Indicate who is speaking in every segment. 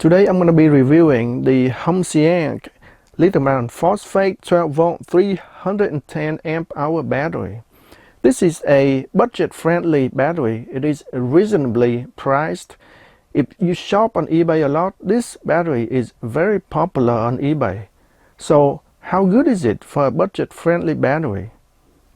Speaker 1: Today I'm going to be reviewing the Humsienk lithium-ion phosphate 12 volt 310 amp hour battery. This is a budget-friendly battery. It is reasonably priced. If you shop on eBay a lot, this battery is very popular on eBay. So how good is it for a budget-friendly battery?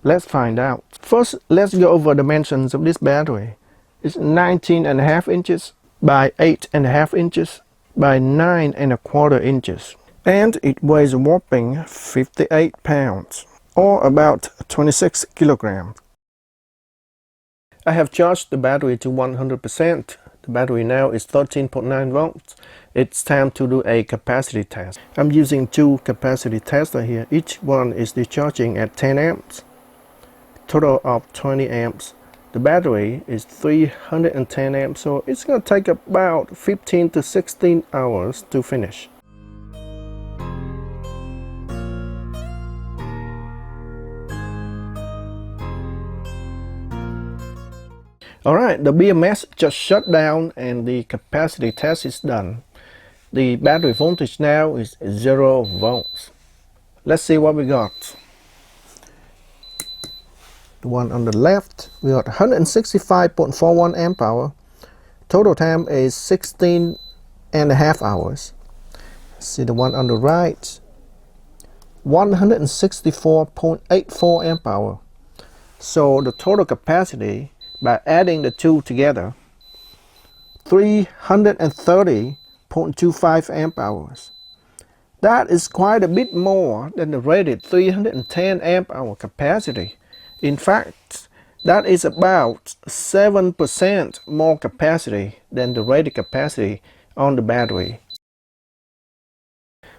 Speaker 1: Let's find out. First, let's go over the dimensions of this battery. It's 19.5 inches by 8.5 inches by 9.25 inches, and it weighs a whopping 58 pounds or about 26 kilograms. I have charged the battery to 100%. The battery now is 13.9 volts. It's time to do a capacity test. I'm using two capacity testers here. Each one is discharging at 10 amps, total of 20 amps. The battery is 310 amps, so it's going to take about 15 to 16 hours to finish. Alright, the BMS just shut down and the capacity test is done. The battery voltage now is 0 volts. Let's see what we got. The one on the left, we got 165.41 amp hour. Total time is 16.5 hours. See the one on the right, 164.84 amp hour. So the total capacity, by adding the two together, 330.25 amp hours. That is quite a bit more than the rated 310 amp hour capacity. In fact, that is about 7% more capacity than the rated capacity on the battery.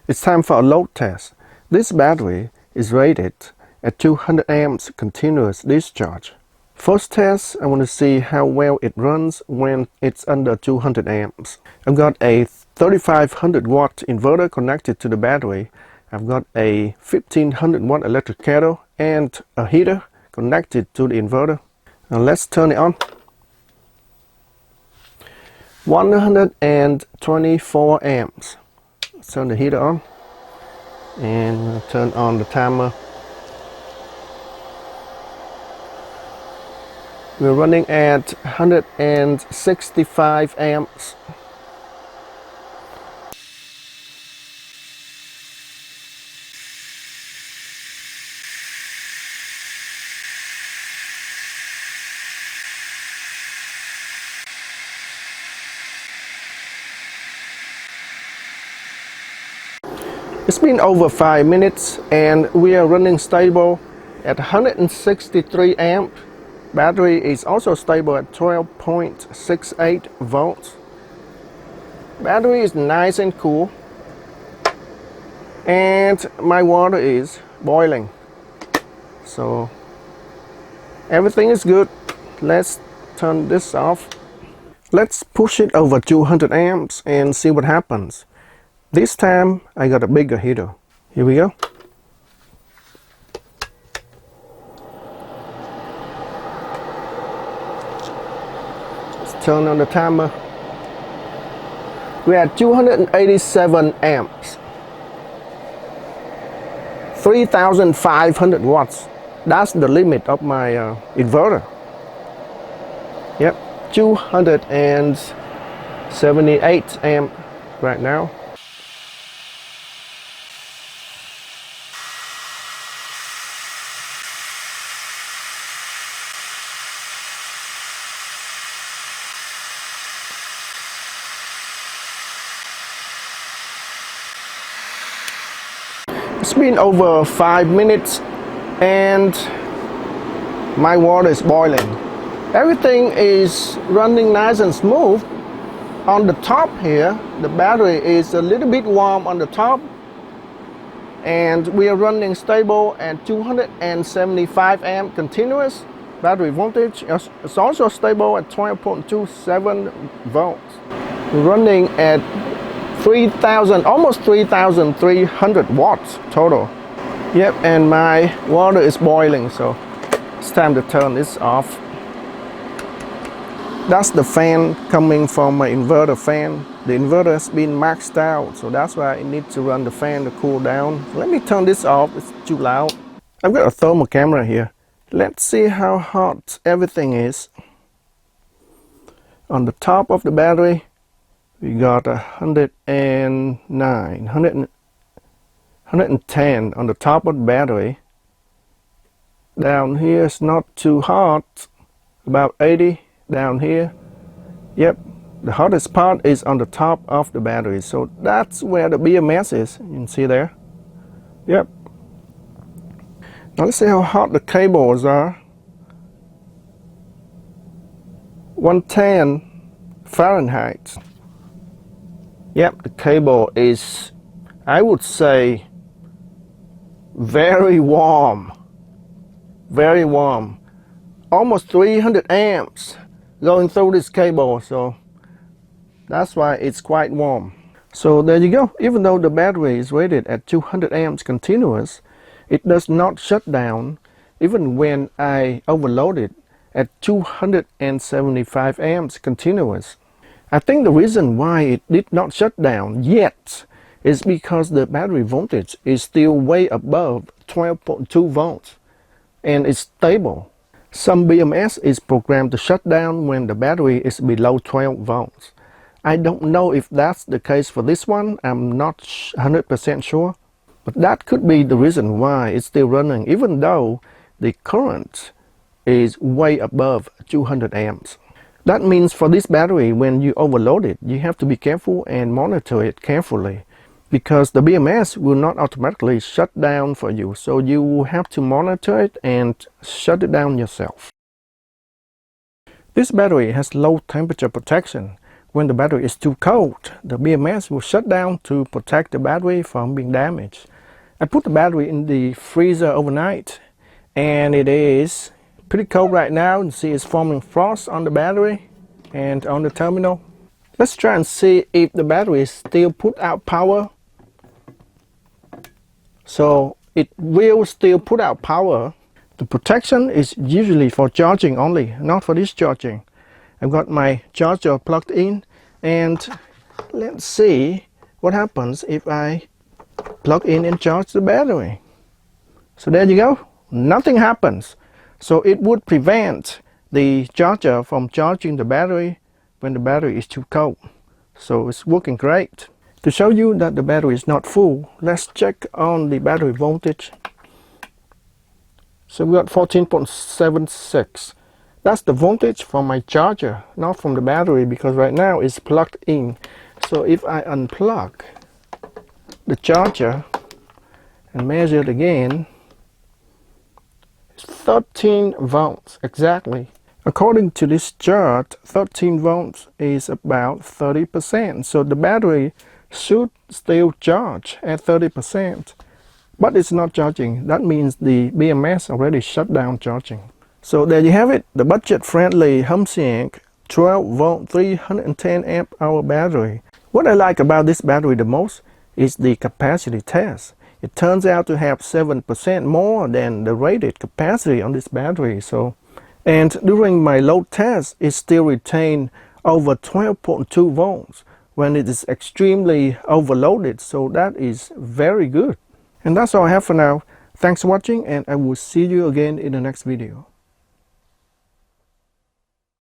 Speaker 1: It's time for a load test. This battery is rated at 200 amps continuous discharge. First test, I want to see how well it runs when it's under 200 amps. I've got a 3500 watt inverter connected to the battery. I've got a 1500 watt electric kettle and a heater connected to the inverter. Now let's turn it on. 124 amps. Let's turn the heater on and turn on the timer. We're running at 165 amps. It's been over 5 minutes and we are running stable at 163 amp. Battery is also stable at 12.68 volts. Battery is nice and cool. And my water is boiling. So everything is good. Let's turn this off. Let's push it over 200 amps and see what happens. This time I got a bigger heater. Here we go. Let's turn on the timer. We're at 287 amps. 3,500 watts. That's the limit of my inverter. Yep, 278 amp right now. It's been over 5 minutes and my water is boiling. Everything is running nice and smooth. On the top here, the battery is a little bit warm on the top and we are running stable at 275 amp continuous. Battery voltage is also stable at 12.27 volts. We're running at 3,000, almost 3,300 watts total. Yep, and my water is boiling, so it's time to turn this off. That's the fan coming from my inverter fan. the inverter has been maxed out, so that's why I need to run the fan to cool down. Let me turn this off, it's too loud. I've got a thermal camera here. Let's see how hot everything is. On the top of the battery, we got 109, 110 on the top of the battery. Down here it's not too hot, about 80 down here. Yep, the hottest part is on the top of the battery, so that's where the BMS is. You can see there. Yep. Now let's see how hot the cables are. 110 Fahrenheit. Yep, the cable is, I would say, very warm. Very warm. Almost 300 amps going through this cable, so that's why it's quite warm. So there you go. Even though the battery is rated at 200 amps continuous, it does not shut down even when I overload it at 275 amps continuous. I think the reason why it did not shut down yet is because the battery voltage is still way above 12.2 volts and it's stable. Some BMS is programmed to shut down when the battery is below 12 volts. I don't know if that's the case for this one, I'm not 100% sure. But that could be the reason why it's still running even though the current is way above 200 amps. That means for this battery, when you overload it, you have to be careful and monitor it carefully, because the BMS will not automatically shut down for you, so you will have to monitor it and shut it down yourself. This battery has low temperature protection. When the battery is too cold, the BMS will shut down to protect the battery from being damaged. I put the battery in the freezer overnight, and it is pretty cold right now. You can see it's forming frost on the battery and on the terminal. Let's try and see if the battery still put out power. So it will still put out power. The protection is usually for charging only, not for discharging. I've got my charger plugged in, and let's see what happens if I plug in and charge the battery. So there you go, nothing happens. So it would prevent the charger from charging the battery when the battery is too cold. So it's working great. To show you that the battery is not full, let's check on the battery voltage. So we got 14.76. That's the voltage from my charger, not from the battery, because right now it's plugged in. So if I unplug the charger and measure it again, it's 13 volts exactly. According to this chart, 13 volts is about 30%. So the battery should still charge at 30%, but it's not charging. That means the BMS already shut down charging. So there you have it, the budget-friendly Humsienk 12 volt 310 amp hour battery. What I like about this battery the most is the capacity test. It turns out to have 7% more than the rated capacity on this battery. And during my load test, it still retained over 12.2 volts when it is extremely overloaded. So that is very good. And that's all I have for now. Thanks for watching, and I will see you again in the next video.